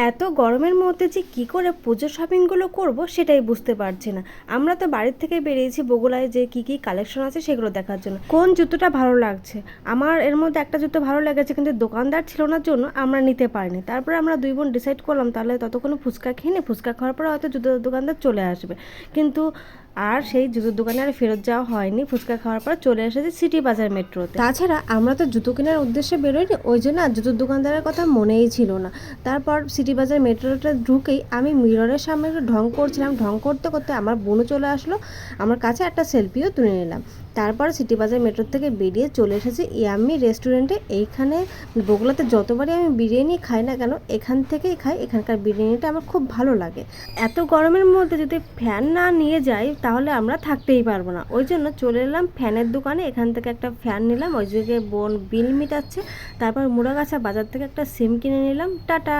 এত গরমের মধ্যে যে কী করে পুজোর শপিংগুলো করব সেটাই বুঝতে পারছি না। আমরা তো বাড়ির থেকে বেরিয়েছি বগুড়ায় যে কী কী কালেকশন আছে সেগুলো দেখার জন্য। কোন জুতোটা ভালো লাগছে, আমার এর মধ্যে একটা জুতো ভালো লেগেছে কিন্তু দোকানদার ছিল না জন্য আমরা নিতে পারিনি। তারপরে আমরা দুই বোন ডিসাইড করলাম তাহলে ততক্ষণ ফুচকা খেয়ে নিই, ফুচকা খাওয়ার পরে হয়তো জুতোর দোকানদার চলে আসবে। কিন্তু আর সেই জুতোর দোকানে আর ফেরত যাওয়া হয়নি। ফুচকা খাওয়ার পর চলে এসেছি সিটি বাজার মেট্রোতে। তাছাড়া আমরা তো জুতো কেনার উদ্দেশ্যে বেরোইনি, ওই জন্য আর জুতোর দোকানদারের কথা মনেই ছিল না। তারপর সিটি বাজার মেট্রোটা ঢুকেই আমি মিররের সামনে একটু ঢং করছিলাম, ঢং করতে করতে আমার বোনও চলে আসলো, আমার কাছে একটা সেলফিও তুলে নিলাম। তারপর সিটি বাজার মেট্রো থেকে বেরিয়ে চলে এসেছি ইয়াম্মি রেস্টুরেন্টে। এইখানে বগুড়াতে যতবারই আমি বিরিয়ানি খাই না কেন এখান থেকেই খাই, এখানকার বিরিয়ানিটা আমার খুব ভালো লাগে। এত গরমের মধ্যে যদি ফ্যান না নিয়ে যাই তাহলে আমরা থাকতেই পারবো না, ওই জন্য চলে এলাম ফ্যানের দোকানে। এখান থেকে একটা ফ্যান নিলাম, ওই জায়গায় বোন বিল মিটাচ্ছে। তারপর মুড়াগাছা বাজার থেকে একটা সিম কিনে নিলাম। টাটা।